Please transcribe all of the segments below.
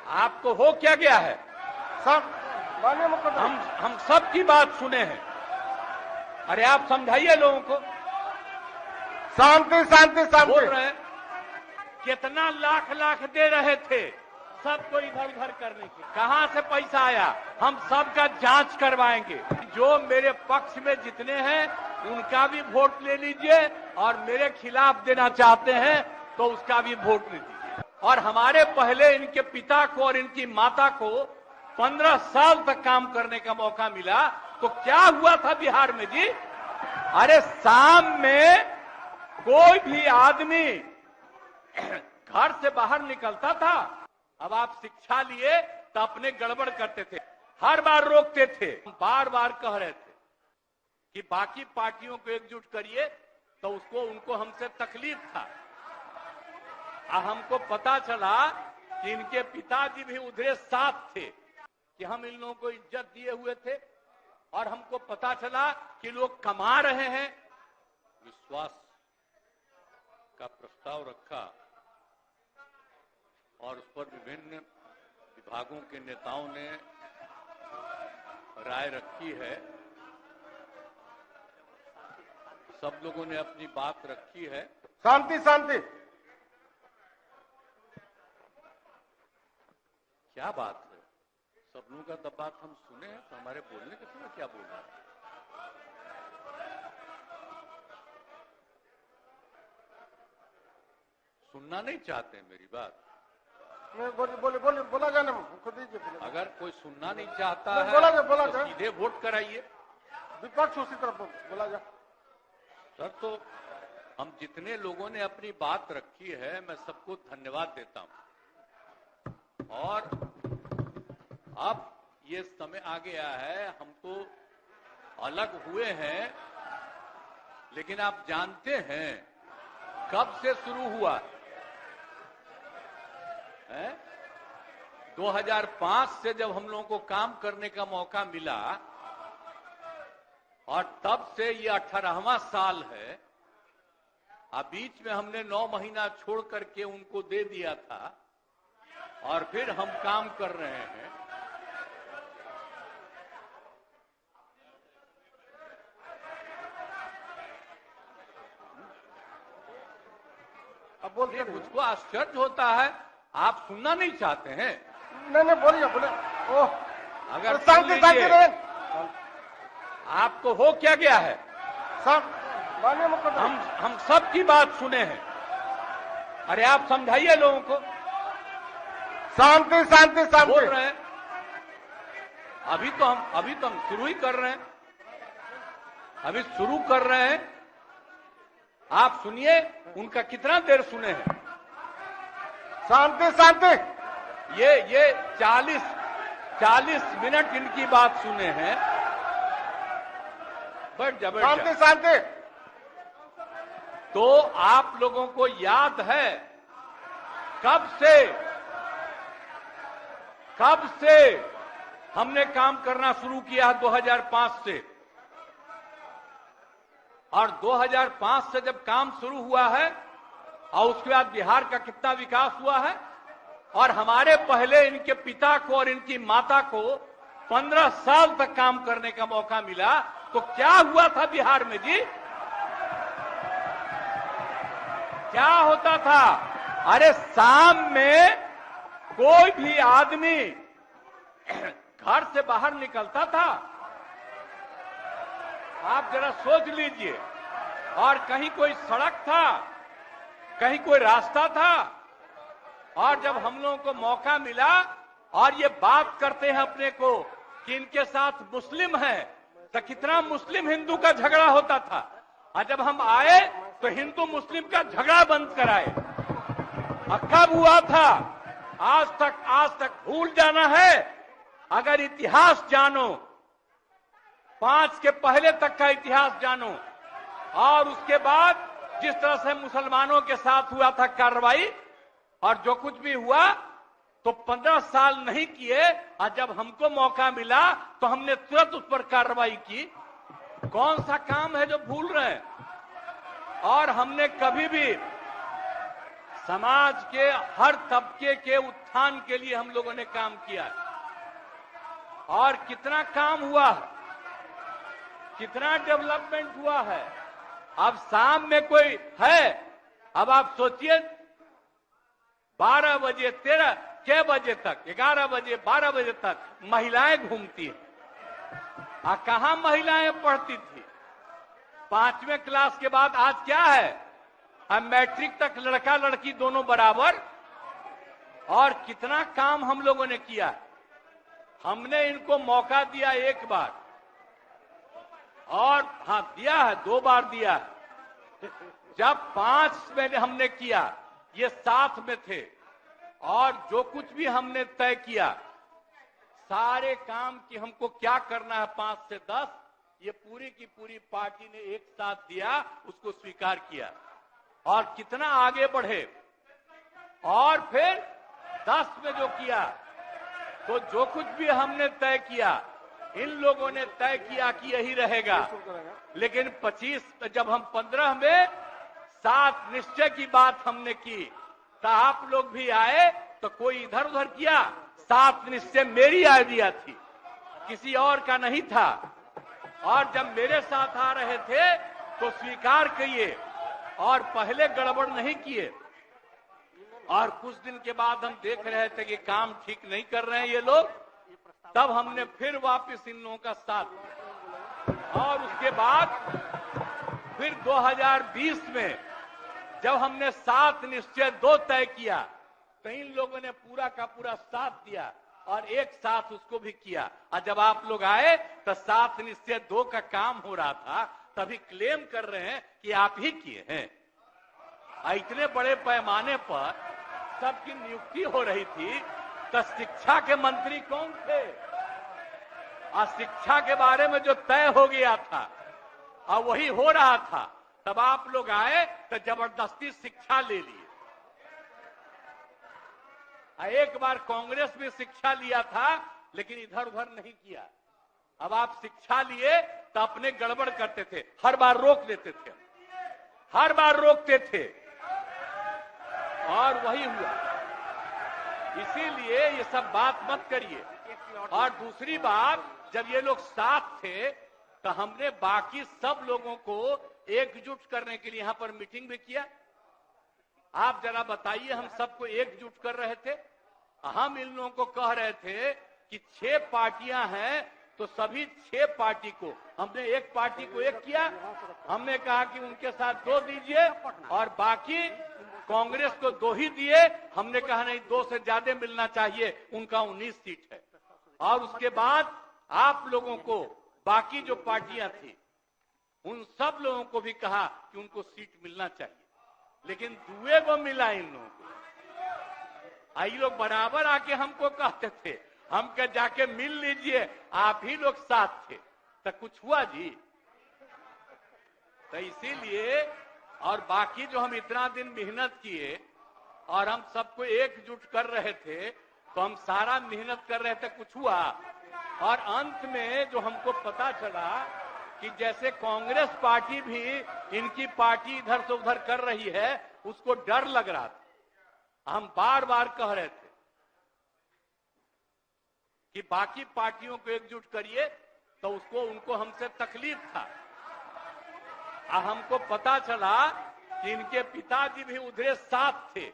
आपको हो क्या गया है? सब माननीय मुख्यमंत्री, हम सब की बात सुने हैं। अरे आप समझाइए लोगों को। शांति शांति बोल शांति। रहे हैं कितना लाख लाख दे रहे थे सबको इधर उधर करने की, कहां से पैसा आया? हम सबका जांच करवाएंगे। जो मेरे पक्ष में जितने हैं उनका भी वोट ले लीजिए और मेरे खिलाफ देना चाहते हैं तो उसका भी वोट ले लीजिए। और हमारे पहले इनके पिता को और इनकी माता को 15 साल तक काम करने का मौका मिला तो क्या हुआ था बिहार में जी? अरे शाम में कोई भी आदमी घर से बाहर निकलता था। अब आप शिक्षा लिए तो अपने गड़बड़ करते थे, हर बार रोकते थे। बार बार कह रहे थे कि बाकी पार्टियों को एकजुट करिए तो उनको हमसे तकलीफ था। हमको पता चला कि इनके पिताजी भी उधरे साथ थे कि हम इन लोगों को इज्जत दिए हुए थे और हमको पता चला कि लोग कमा रहे हैं। विश्वास का प्रस्ताव रखा और उस पर विभिन्न विभागों के नेताओं ने राय रखी है। सब लोगों ने अपनी बात रखी है। शांति शांति। क्या बात है? सब लोगों का तब बात हम सुने हैं तो हमारे बोलने के समय क्या बोल रहा है? सुनना नहीं चाहते हैं मेरी बात? बोला जाना खुद दीजिए। अगर कोई सुनना नहीं चाहता है बोला तो सीधे वोट कराइए। विपक्ष उसी तरफ बोला जा। सर तो हम जितने लोगों ने अपनी बात रखी है मैं सबको धन्यवाद देता हूं। और अब ये समय आ गया है, हम तो अलग हुए हैं लेकिन आप जानते हैं कब से शुरू हुआ है? 2005 से जब हम लोगों को काम करने का मौका मिला और तब से ये 18वां साल है। अब बीच में हमने 9 महीना छोड़ करके उनको दे दिया था और फिर हम काम कर रहे हैं। अब बोलिए। मुझको आश्चर्य होता है, आप सुनना नहीं चाहते हैं? नहीं बोलिए बोले। ओह अगर शांति शांति रहे। आपको हो क्या गया है? सब माननीय मुख्यमंत्री, हम सब की बात सुने हैं। अरे आप समझाइए लोगों को। शांति शांति बोल शांति। रहे हैं अभी तो हम शुरू ही कर रहे हैं। अभी शुरू कर रहे हैं। आप सुनिए उनका कितना देर सुने हैं। शांति शांति। ये 40 मिनट इनकी बात सुने हैं। बट शांति शांति। तो आप लोगों को याद है कब से हमने काम करना शुरू किया 2005 से। और 2005 से जब काम शुरू हुआ है और उसके बाद बिहार का कितना विकास हुआ है। और हमारे पहले इनके पिता को और इनकी माता को 15 साल तक काम करने का मौका मिला तो क्या हुआ था बिहार में जी? क्या होता था? अरे शाम में कोई भी आदमी घर से बाहर निकलता था। आप जरा सोच लीजिए। और कहीं कोई सड़क था, कहीं कोई रास्ता था। और जब हम लोगों को मौका मिला और ये बात करते हैं अपने को कि इनके साथ मुस्लिम है तो कितना मुस्लिम हिंदू का झगड़ा होता था। और जब हम आए तो हिंदू मुस्लिम का झगड़ा बंद कराए। अब कब हुआ था? आज तक भूल जाना है। अगर इतिहास जानो, 5 के पहले तक का इतिहास जानो और उसके बाद जिस तरह से मुसलमानों के साथ हुआ था कार्रवाई और जो कुछ भी हुआ तो 15 साल नहीं किए। और जब हमको मौका मिला तो हमने तुरंत उस पर कार्रवाई की। कौन सा काम है जो भूल रहे हैं? और हमने कभी भी समाज के हर तबके के उत्थान के लिए हम लोगों ने काम किया है। और कितना काम हुआ है, कितना डेवलपमेंट हुआ है। अब शाम में कोई है, अब आप सोचिए 12 बजे 13 6 बजे तक 11 बजे 12 बजे तक महिलाएं घूमती हैं। कहां महिलाएं पढ़ती थी? 5वें क्लास के बाद आज क्या है? अब मैट्रिक तक लड़का लड़की दोनों बराबर। और कितना काम हम लोगों ने किया। हमने इनको मौका दिया एक बार, और हाँ दिया है, 2 बार दिया है। जब 5 में हमने किया, ये साथ में थे, और जो कुछ भी हमने तय किया, सारे काम की हमको क्या करना है 5 से 10, ये पूरी की पूरी पार्टी ने एक साथ दिया, उसको स्वीकार किया और कितना आगे बढ़े। और फिर 10 में जो किया, तो जो कुछ भी हमने तय किया, इन लोगों ने तय किया कि यही रहेगा। लेकिन 25 जब हम 15 में 7 निश्चय की बात हमने की, तो आप लोग भी आए, तो कोई इधर उधर किया। 7 निश्चय मेरी आइडिया थी, किसी और का नहीं था। और जब मेरे साथ आ रहे थे तो स्वीकार किए और पहले गड़बड़ नहीं किए। और कुछ दिन के बाद हम देख रहे थे कि काम ठीक नहीं कर रहे हैं ये लोग, तब हमने फिर वापस इन लोगों का साथ दिया। और उसके बाद फिर 2020 में जब हमने 7 निश्चय 2 तय किया, तो इन लोगों ने पूरा का पूरा साथ दिया और एक साथ उसको भी किया। और जब आप लोग आए तो 7 निश्चय 2 का काम हो रहा था, तभी क्लेम कर रहे हैं कि आप ही किए हैं। इतने बड़े पैमाने पर सबकी नियुक्ति हो रही थी, तो शिक्षा के मंत्री कौन थे? और शिक्षा के बारे में जो तय हो गया था और वही हो रहा था, तब आप लोग आए तो जबरदस्ती शिक्षा ले लिए। एक बार कांग्रेस में शिक्षा लिया था, लेकिन इधर उधर नहीं किया। अब आप शिक्षा लिए तो अपने गड़बड़ करते थे, हर बार रोक देते थे, हर बार रोकते थे, और वही हुआ। इसीलिए ये सब बात मत करिए। और दूसरी बात, जब ये लोग साथ थे, तो हमने बाकी सब लोगों को एकजुट करने के लिए यहां पर मीटिंग भी किया। आप जरा बताइए, हम सबको एकजुट कर रहे थे। हम इन लोगों को कह रहे थे कि 6 पार्टियां हैं, तो सभी 6 पार्टी को हमने एक पार्टी को एक किया। हमने कहा कि उनके साथ 2 दीजिए और बाकी कांग्रेस को 2 ही दिए। हमने कहा नहीं, 2 से ज्यादा मिलना चाहिए, उनका 19 सीट है। और उसके बाद आप लोगों को बाकी जो पार्टियां थी, उन सब लोगों को भी कहा कि उनको सीट मिलना चाहिए, लेकिन दुए को मिला इन लोगों को। ये लोग बराबर आके हमको कहते थे, हम क्या जाके मिल लीजिए, आप ही लोग साथ थे, तो कुछ हुआ जी? तो इसीलिए, और बाकी जो हम इतना दिन मेहनत किए और हम सबको एकजुट कर रहे थे, तो हम सारा मेहनत कर रहे थे, कुछ हुआ? और अंत में जो हमको पता चला कि जैसे कांग्रेस पार्टी भी इनकी पार्टी इधर से उधर कर रही है, उसको डर लग रहा था। हम बार बार कह रहे थे कि बाकी पार्टियों को एकजुट करिए, तो उसको उनको हमसे तकलीफ था। हमको पता चला कि इनके पिताजी भी उधरे साथ थे,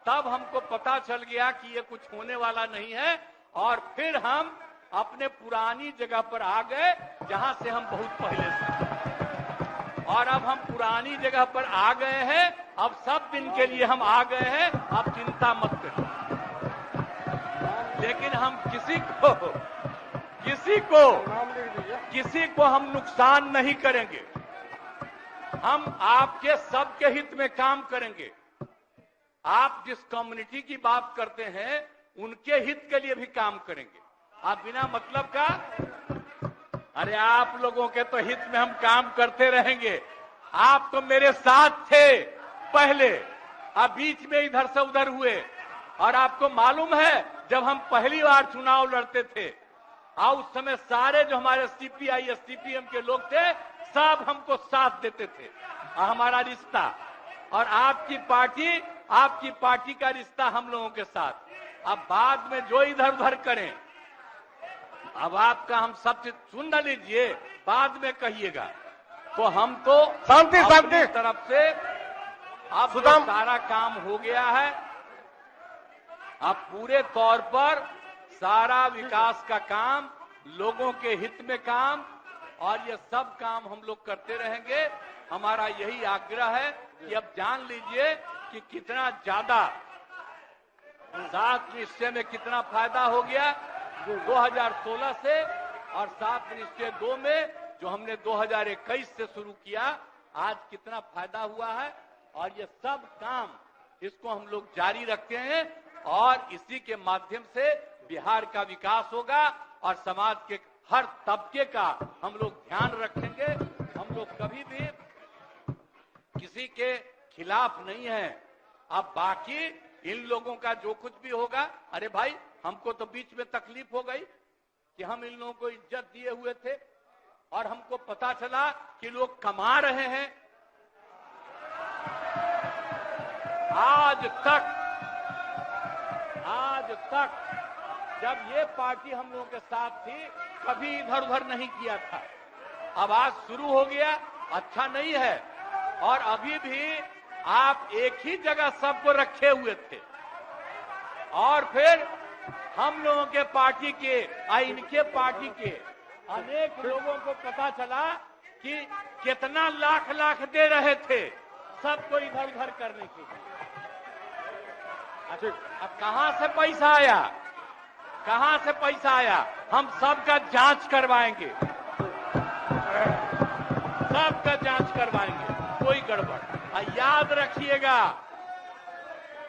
तब हमको पता चल गया कि ये कुछ होने वाला नहीं है। और फिर हम अपने पुरानी जगह पर आ गए, जहां से हम बहुत पहले से। और अब हम पुरानी जगह पर आ गए हैं, अब सब दिन के लिए हम आ गए हैं, अब चिंता मत करिए। लेकिन हम किसी को हम नुकसान नहीं करेंगे। हम आपके सबके हित में काम करेंगे। आप जिस कम्युनिटी की बात करते हैं, उनके हित के लिए भी काम करेंगे। आप बिना मतलब का, अरे आप लोगों के तो हित में हम काम करते रहेंगे। आप तो मेरे साथ थे पहले, अब बीच में इधर से उधर हुए। और आपको मालूम है, जब हम पहली बार चुनाव लड़ते थे, उस समय सारे जो हमारे सीपीआई सीपीएम के लोग थे, सब हमको साथ देते थे। हमारा रिश्ता और आपकी पार्टी आपकी पार्टी का रिश्ता हम लोगों के साथ। अब बाद में जो इधर उधर करें, अब आपका हम सब चीज सुन न लीजिए, बाद में कहिएगा। तो हम तो शांति अपनी शांति तरफ से अब जो सुदाम। सारा काम हो गया है, अब पूरे तौर पर सारा विकास का काम, लोगों के हित में काम, और ये सब काम हम लोग करते रहेंगे। हमारा यही आग्रह है कि अब जान लीजिए कि कितना ज्यादा 7 निश्चय में कितना फायदा हो गया 2016 से, और 7 निश्चय 2 में जो हमने 2021 से शुरू किया, आज कितना फायदा हुआ है। और ये सब काम इसको हम लोग जारी रखते हैं, और इसी के माध्यम से बिहार का विकास होगा, और समाज के हर तबके का हम लोग ध्यान रखेंगे। हम लोग कभी भी किसी के खिलाफ नहीं है। अब बाकी इन लोगों का जो कुछ भी होगा, अरे भाई हमको तो बीच में तकलीफ हो गई कि हम इन लोगों को इज्जत दिए हुए थे, और हमको पता चला कि लोग कमा रहे हैं। आज तक जब ये पार्टी हम लोगों के साथ थी, कभी इधर उधर नहीं किया था। अब आज शुरू हो गया, अच्छा नहीं है। और अभी भी आप एक ही जगह सबको रखे हुए थे, और फिर हम लोगों के पार्टी के, इनके पार्टी के अनेक लोगों को पता चला कि कितना लाख लाख दे रहे थे सबको इधर उधर करने के लिए। अब कहां से पैसा आया, कहां से पैसा आया? हम सबका जांच करवाएंगे, सबका जांच करवाएंगे, कोई गड़बड़। याद रखिएगा,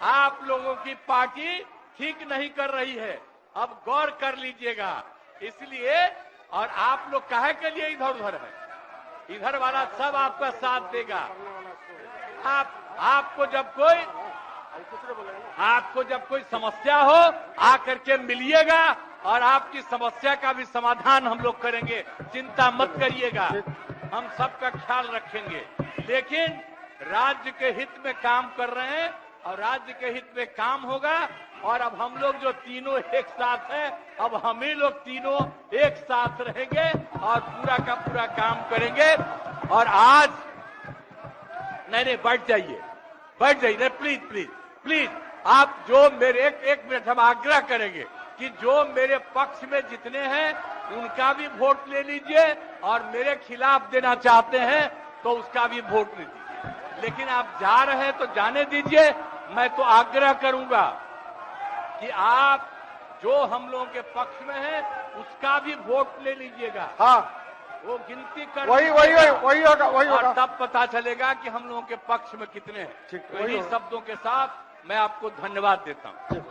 आप लोगों की पार्टी ठीक नहीं कर रही है, अब गौर कर लीजिएगा। इसलिए, और आप लोग काहे के लिए इधर उधर है? इधर वाला सब आपका साथ देगा। आपको जब कोई समस्या हो, आकर के मिलिएगा, और आपकी समस्या का भी समाधान हम लोग करेंगे। चिंता मत करिएगा, हम सबका ख्याल रखेंगे। लेकिन राज्य के हित में काम कर रहे हैं, और राज्य के हित में काम होगा। और अब हम लोग जो तीनों एक साथ हैं, अब हम ही लोग तीनों एक साथ रहेंगे और पूरा का पूरा काम करेंगे। और आज नहीं, बैठ जाइए, नहीं, प्लीज प्लीज प्लीज, आप जो मेरे एक मिनट हम आग्रह करेंगे कि जो मेरे पक्ष में जितने हैं उनका भी वोट ले लीजिए, और मेरे खिलाफ देना चाहते हैं तो उसका भी वोट ले दीजिए। लेकिन आप जा रहे हैं तो जाने दीजिए। मैं तो आग्रह करूंगा कि आप जो हम लोगों के पक्ष में हैं उसका भी वोट ले लीजिएगा। हाँ, वो गिनती कर वही होगा। और तब पता चलेगा कि हम लोगों के पक्ष में कितने हैं। ठीक, तो इन्हीं शब्दों के साथ मैं आपको धन्यवाद देता हूं।